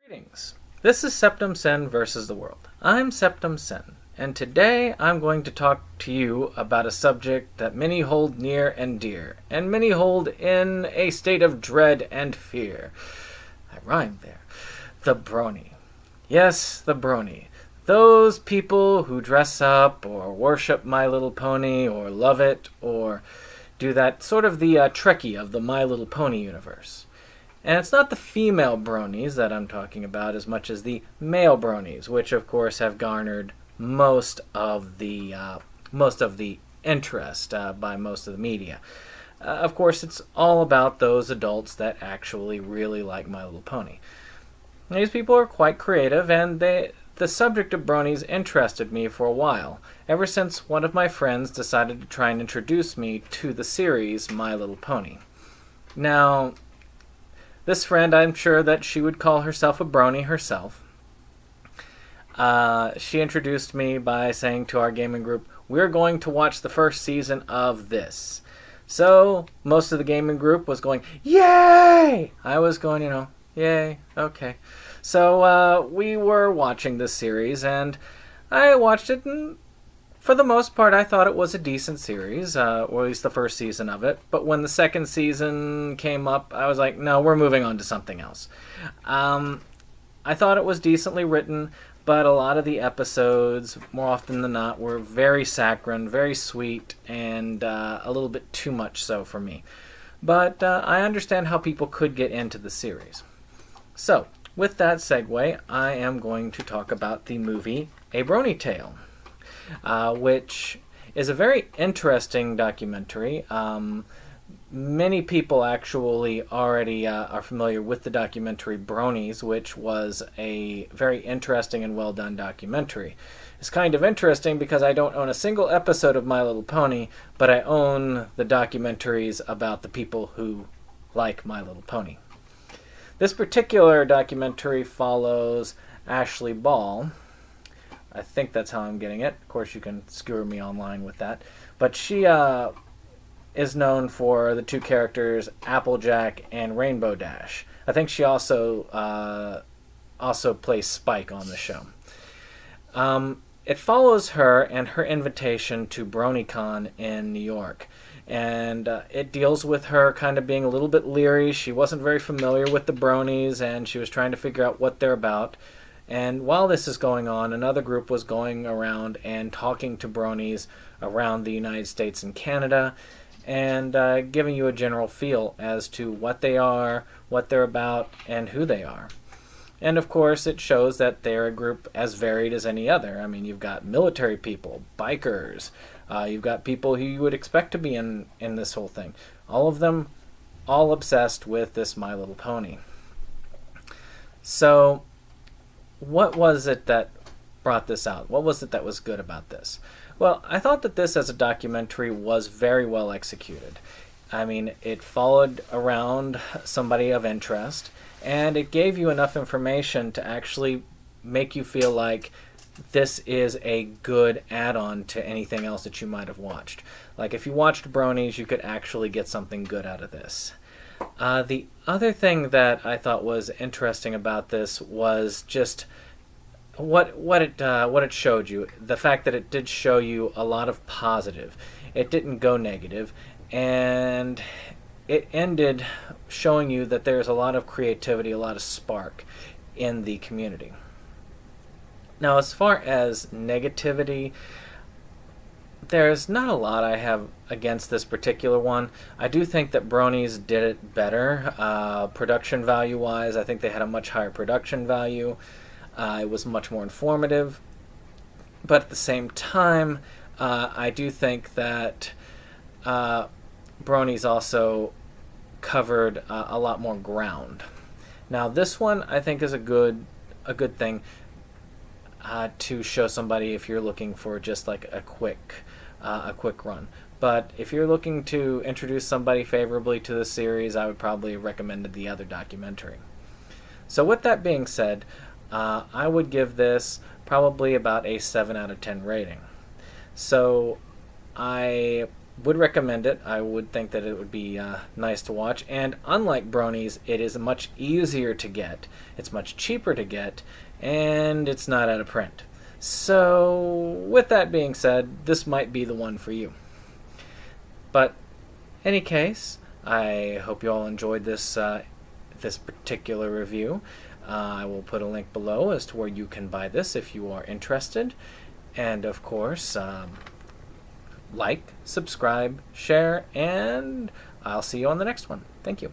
Greetings. This is Septum Sen versus the world. I'm Septum Sen, and today I'm going to talk to you about a subject that many hold near and dear, and many hold in a state of dread and fear. I rhymed there. The Brony. Yes, the Brony. Those people who dress up or worship My Little Pony or love it or do that sort of the Trekkie of the My Little Pony universe. And it's not the female bronies that I'm talking about as much as the male bronies, which of course have garnered most of the interest by most of the media. Of course, it's all about those adults that actually really like My Little Pony. These people are quite creative, and the subject of bronies interested me for a while, ever since one of my friends decided to try and introduce me to the series My Little Pony. Now, this friend, I'm sure that she would call herself a brony herself. She introduced me by saying to our gaming group, "We're going to watch the first season of this." So most of the gaming group was going, "Yay!" I was going, yay, okay. So we were watching this series, and I watched it, and for the most part, I thought it was a decent series, or at least the first season of it. But when the second season came up, I was like, no, we're moving on to something else. I thought it was decently written, but a lot of the episodes, more often than not, were very saccharine, very sweet, and a little bit too much so for me. But I understand how people could get into the series. So, with that segue, I am going to talk about the movie A Brony Tale, which is a very interesting documentary. Many people actually already are familiar with the documentary Bronies, which was a very interesting and well done documentary. It's kind of interesting because I don't own a single episode of My Little Pony, but I own the documentaries about the people who like My Little Pony. This particular documentary follows Ashley Ball. I think that's how I'm getting it. Of course, you can skewer me online with that. But she is known for the two characters, Applejack and Rainbow Dash. I think she also plays Spike on the show. It follows her and her invitation to BronyCon in New York. And it deals with her kind of being a little bit leery. She wasn't very familiar with the bronies, and she was trying to figure out what they're about. And while this is going on, another group was going around and talking to bronies around the United States and Canada, and giving you a general feel as to what they are, what they're about, and who they are. And of course, it shows that they're a group as varied as any other. I mean, you've got military people, bikers, you've got people who you would expect to be in this whole thing. All of them, all obsessed with this My Little Pony. So, what was it that brought this out? What was it that was good about this? Well, I thought that this as a documentary was very well executed. I mean, it followed around somebody of interest, and it gave you enough information to actually make you feel like this is a good add-on to anything else that you might have watched. Like if you watched Bronies, you could actually get something good out of this. The other thing that I thought was interesting about this was just what it showed you. The fact that it did show you a lot of positive. It didn't go negative, and it ended showing you that there's a lot of creativity, a lot of spark in the community. Now, as far as negativity, there's not a lot I have against this particular one. I do think that Bronies did it better. Production value-wise, I think they had a much higher production value. It was much more informative. But at the same time, I do think that Bronies also covered a lot more ground. Now, this one I think is a good thing to show somebody if you're looking for just like a quick run. But if you're looking to introduce somebody favorably to the series, I would probably recommend the other documentary. So with that being said, I would give this probably about a 7 out of 10 rating. So I would recommend it. I would think that it would be nice to watch. And unlike Bronies, it is much easier to get. It's much cheaper to get, and it's not out of print. So, with that being said, this might be the one for you. But, any case, I hope you all enjoyed this this particular review. I will put a link below as to where you can buy this if you are interested. And of course, like, subscribe, share, and I'll see you on the next one. Thank you.